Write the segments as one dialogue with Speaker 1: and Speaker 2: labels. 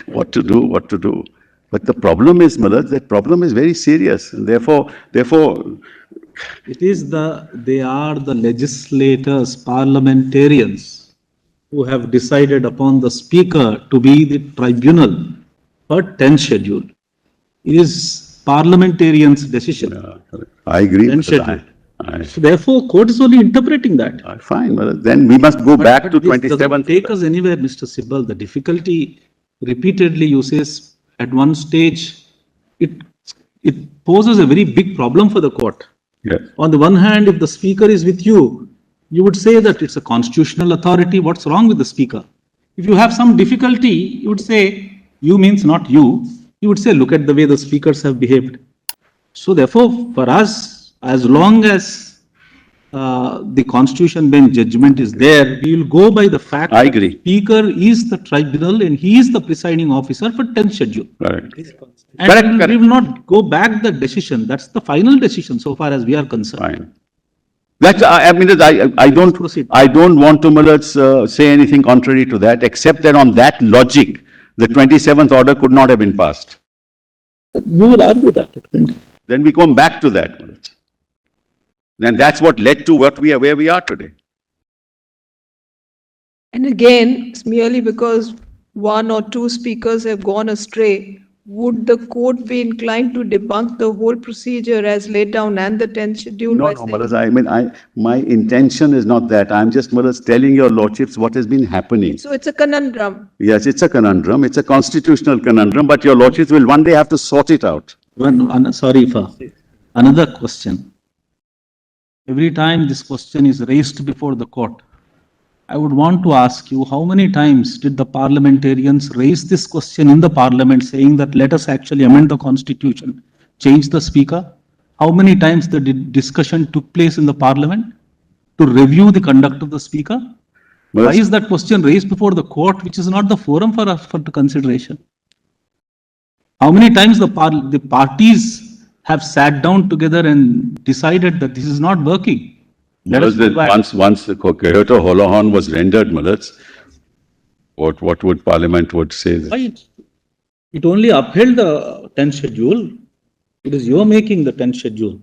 Speaker 1: what to do. But the problem is, Malad, that problem is very serious. And therefore,
Speaker 2: they are the legislators, parliamentarians, who have decided upon the speaker to be the tribunal for 10th schedule. It is parliamentarians' decision.
Speaker 1: I agree.
Speaker 2: 10th schedule. So therefore, court is only interpreting that.
Speaker 1: Fine, Malad. Then we must go back to 27th.
Speaker 2: Take us anywhere, Mr. Sibal. The difficulty, repeatedly you say, at one stage, it poses a very big problem for the court.
Speaker 1: Yes.
Speaker 2: On the one hand, if the speaker is with you, you would say that it's a constitutional authority. What's wrong with the speaker? If you have some difficulty, you would say, you means not you. You would say, look at the way the speakers have behaved. So therefore, for us, as long as the constitution bench judgment is there, we will go by the fact
Speaker 1: I agree.
Speaker 2: that the speaker is the tribunal and he is the presiding officer for 10th schedule.
Speaker 1: Right.
Speaker 2: And we will not go back the decision. That's the final decision so far as we are concerned.
Speaker 1: Fine. That's, I don't
Speaker 2: proceed.
Speaker 1: I don't want to say anything contrary to that, except that on that logic, the 27th order could not have been passed.
Speaker 2: You will argue that.
Speaker 1: Then we come back to that. Then that's what led to where we are today.
Speaker 3: And again, it's merely because one or two speakers have gone astray, would the court be inclined to debunk the whole procedure as laid down and the 10th schedule?
Speaker 1: No, Maharaj, my intention is not that. I'm just, Maharaj, telling your lordships what has been happening.
Speaker 3: So it's a conundrum.
Speaker 1: Yes, it's a conundrum. It's a constitutional conundrum, but your lordships will one day have to sort it out.
Speaker 2: Sorry for another question. Every time this question is raised before the court, I would want to ask you, how many times did the parliamentarians raise this question in the parliament saying that let us actually amend the constitution, change the speaker? How many times the discussion took place in the parliament to review the conduct of the speaker? Why is that question raised before the court, which is not the forum for the consideration? How many times the parties have sat down together and decided that this is not working?
Speaker 1: Once the Kyoto Holohan was rendered, Malaz, what would Parliament would say?
Speaker 2: Why? It only upheld the 10th schedule. It is your making the 10th schedule.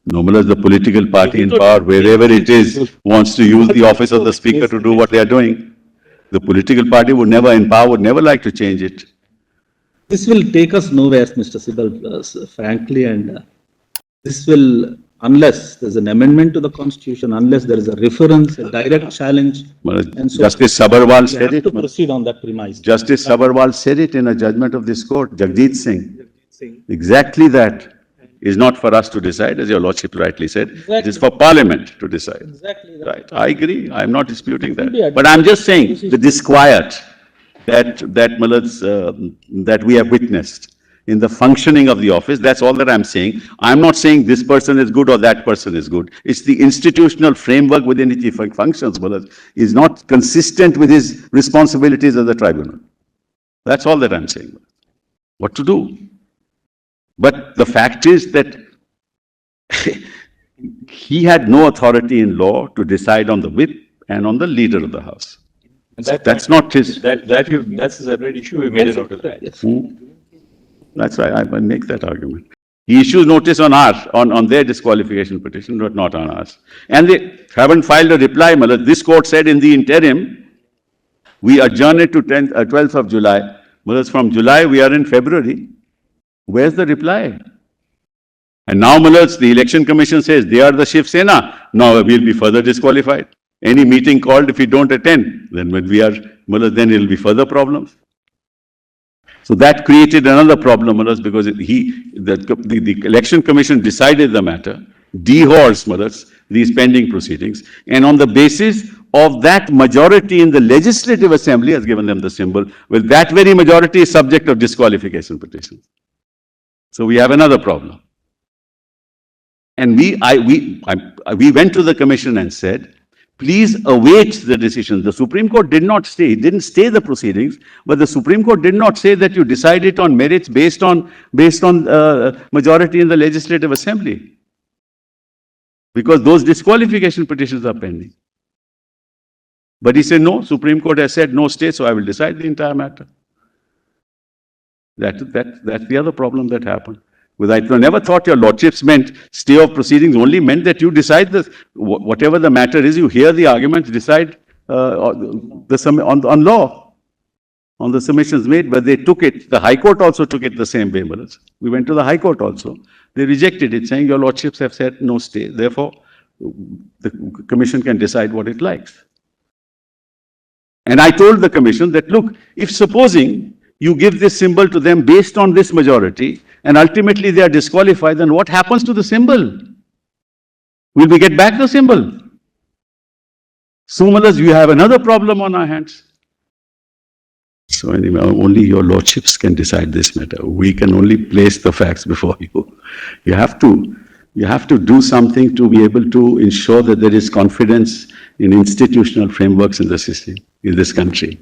Speaker 1: No, Malaz, the political party in power, wherever it is, wants to use the office of the speaker to do what they are doing. The political party would never, in power, would never like to change it.
Speaker 2: This will take us nowhere, Mr. Sibal, frankly, and this will, unless there's an amendment to the constitution, unless there is a reference, a direct challenge.
Speaker 1: And so Justice Sabharwal said it.
Speaker 2: To proceed on that premise.
Speaker 1: Justice Sabharwal said it in a judgment of this court, Jagdeep Singh. Exactly that is not for us to decide, as your lordship rightly said. Exactly. It is for Parliament to decide.
Speaker 2: Exactly.
Speaker 1: Right. I agree. I'm not disputing that. But I'm just saying the disquiet that we have witnessed in the functioning of the office, that's all that I'm saying. I'm not saying this person is good or that person is good. It's the institutional framework within which he functions, is not consistent with his responsibilities as a tribunal. That's all that I'm saying. What to do? But the fact is that he had no authority in law to decide on the whip and on the leader of the house. That's not his.
Speaker 4: That's a separate issue. We made it out of that.
Speaker 2: Yes.
Speaker 1: That's why I make that argument. He issues notice on their disqualification petition, but not on ours. And they haven't filed a reply. This court said in the interim, we adjourn it to 12th of July. From July, we are in February. Where's the reply? And now, the Election Commission says they are the Shiv Sena. Now we'll be further disqualified. Any meeting called, if we don't attend, then when we are, then it will be further problems. So that created another problem, because the Election Commission decided the matter, dehorsed, these pending proceedings, and on the basis of that majority in the Legislative Assembly has given them the symbol, well, that very majority is subject of disqualification petitions. So we have another problem. And we went to the Commission and said, please await the decision. The Supreme Court did not stay. It didn't stay the proceedings, but the Supreme Court did not say that you decide it on merits based on majority in the Legislative Assembly, because those disqualification petitions are pending. But he said, no, Supreme Court has said no stay, so I will decide the entire matter. That's the other problem that happened. Because I never thought your lordships meant stay of proceedings only meant that you decide this, whatever the matter is, you hear the arguments, decide on law, on the submissions made, but they took it, the High Court also took it the same way, brothers. We went to the High Court also. They rejected it, saying your lordships have said no stay. Therefore, the commission can decide what it likes. And I told the commission that, look, if supposing you give this symbol to them based on this majority, and ultimately they are disqualified, then what happens to the symbol? Will we get back the symbol? So, brothers, we have another problem on our hands. So anyway, only your lordships can decide this matter. We can only place the facts before you. You have to do something to be able to ensure that there is confidence in institutional frameworks in the system, in this country.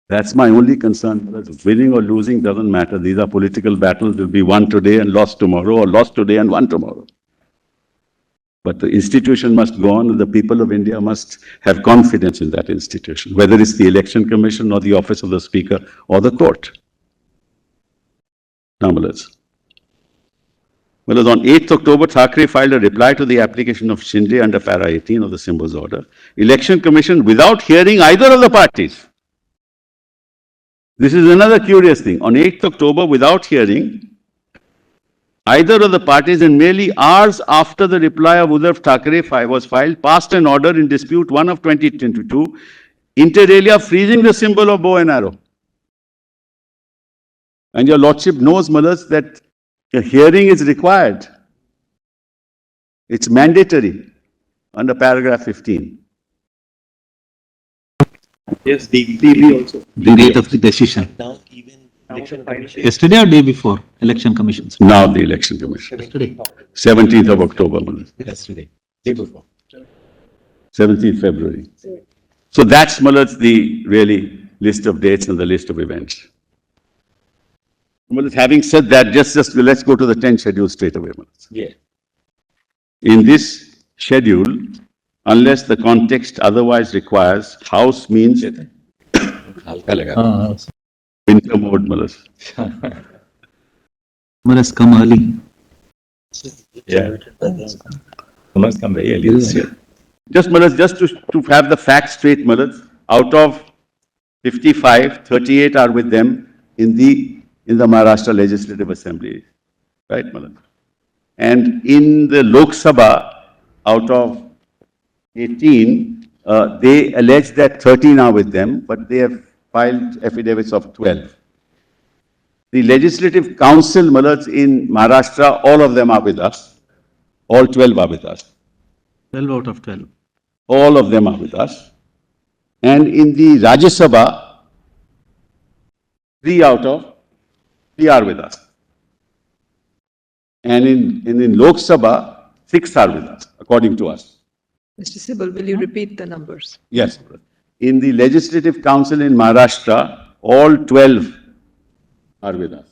Speaker 1: That's my only concern. Winning or losing doesn't matter. These are political battles. Will be won today and lost tomorrow, or lost today and won tomorrow. But the institution must go on, and the people of India must have confidence in that institution, whether it's the Election Commission or the Office of the Speaker or the court. Now, brothers. Well, on 8th October, Thackeray filed a reply to the application of Shinde under Para 18 of the Symbols Order. Election Commission, without hearing either of the parties. This is another curious thing. On 8th October, without hearing either of the parties, and merely hours after the reply of Uddhav Thackeray was filed, passed an order in dispute 1 of 2022, inter alia freezing the symbol of bow and arrow. And your lordship knows, brothers, that a hearing is required. It's mandatory under paragraph 15.
Speaker 4: Yes, DB also.
Speaker 2: The date of the decision.
Speaker 4: Now even election commission.
Speaker 2: Yesterday or day before election commissions?
Speaker 1: Now the election commission.
Speaker 2: Yesterday.
Speaker 1: 17th of October, brothers.
Speaker 4: Yesterday. Day before.
Speaker 1: 17th February. So that's, brothers, the really list of dates and the list of events. Well, having said that, just let's go to the 10th schedule straight away.
Speaker 4: Yeah.
Speaker 1: In this schedule, unless the context otherwise requires, house means winter mode, Malas.
Speaker 2: Summer has come early.
Speaker 4: Yeah. Must come very early.
Speaker 1: Just, Malas, just to have the facts straight, Malas, out of 55, 38 are with them in the Maharashtra Legislative Assembly, right, Malan? And in the Lok Sabha, out of 18, they allege that 13 are with them, but they have filed affidavits of 12. The Legislative Council, Malats, in Maharashtra, all of them are with us. All 12 are with us.
Speaker 2: 12 out of 12.
Speaker 1: All of them are with us. And in the Rajya Sabha, 3 out of 3 are with us. And in Lok Sabha, 6 are with us, according to us.
Speaker 3: Mr. Sibal, will you repeat the numbers?
Speaker 1: Yes. In the Legislative Council in Maharashtra, all 12 are with us.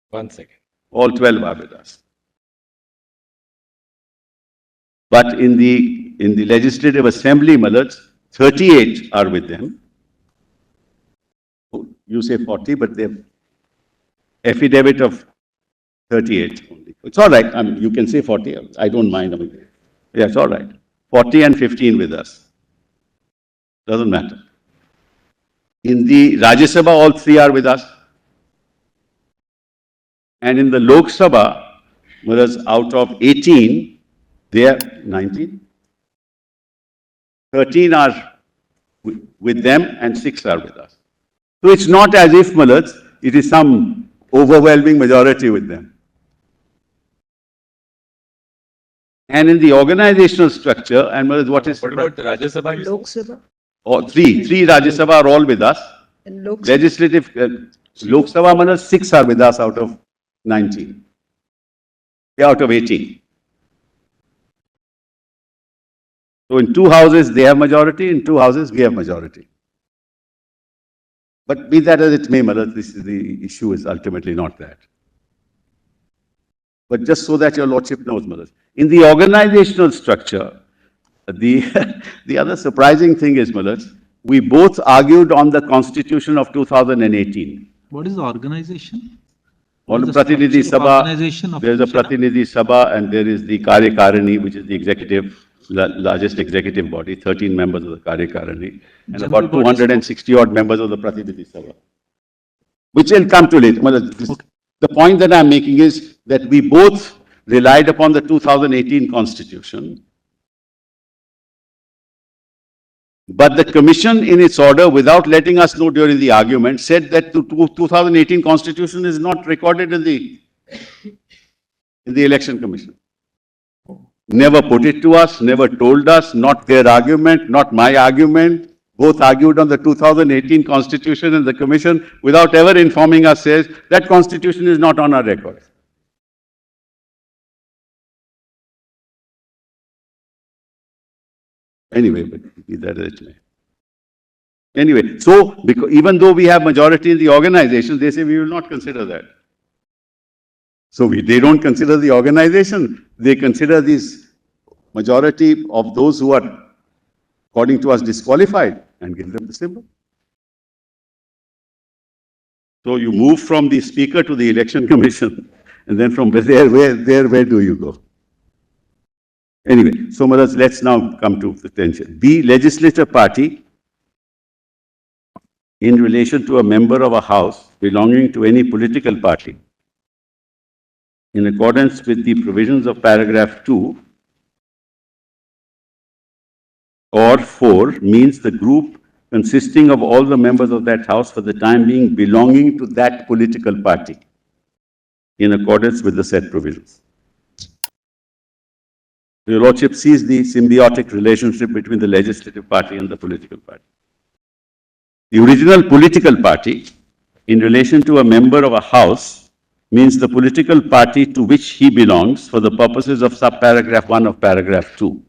Speaker 4: 1 second.
Speaker 1: All 12 are with us. But in the Legislative Assembly, Malats, 38 are with them. You say 40, but they have affidavit of 38 only. It's all right. I mean, you can say 40. I don't mind. I mean, yeah, it's all right. 40 and 15 with us. Doesn't matter. In the Rajya Sabha, all 3 are with us. And in the Lok Sabha, whereas out of 18, they are 19. 13 are with them and 6 are with us. So it's not as if, Malats, it is some overwhelming majority with them. And in the organizational structure, and what is...
Speaker 4: What about the Rajya Sabha?
Speaker 3: Lok Sabha
Speaker 1: Oh, three Rajya Sabha are all with us.
Speaker 3: and Lok Sabha.
Speaker 1: Legislative, Lok Sabha, Malats, 6 are with us out of 19. Yeah, out of 18. So in 2 houses, they have majority. In 2 houses, we have majority. But be that as it may, Malats, the issue is ultimately not that. But just so that your lordship knows, Malats, in the organizational structure, the other surprising thing is, Malats, we both argued on the Constitution of 2018.
Speaker 2: What is the organization?
Speaker 1: All
Speaker 2: What
Speaker 1: the
Speaker 2: is the
Speaker 1: Pratinidhi
Speaker 2: structure of
Speaker 1: Sabha,
Speaker 2: organization of
Speaker 1: there is a
Speaker 2: Shiv Sena?
Speaker 1: Pratinidhi Sabha and there is the Karyakarani, which is the executive, largest executive body, 13 members of the Karyakarani, and
Speaker 2: General
Speaker 1: about
Speaker 2: bodies,
Speaker 1: 260 odd members of the Pratinidhi Sabha. Which will come to later. Well,
Speaker 2: Okay.
Speaker 1: the point that I'm making is that we both relied upon the 2018 Constitution. But the Commission, in its order, without letting us know during the argument, said that the 2018 Constitution is not recorded in the Election Commission. Never put it to us, never told us, not their argument, not my argument. Both argued on the 2018 Constitution, and the Commission, without ever informing us, says that Constitution is not on our record. Anyway, but be that as it may. Anyway, so even though we have majority in the organization, they say we will not consider that. So they don't consider the organization, they consider this majority of those who are, according to us, disqualified, and give them the symbol. So you move from the speaker to the election commission, and then from there, where do you go? Anyway, so let's now come to the tension. The legislature party, in relation to a member of a house belonging to any political party, in accordance with the provisions of paragraph 2 or 4, means the group consisting of all the members of that house for the time being belonging to that political party, in accordance with the said provisions. Your Lordship sees the symbiotic relationship between the legislative party and the political party. The original political party, in relation to a member of a house, means the political party to which he belongs for the purposes of subparagraph 1 of paragraph 2.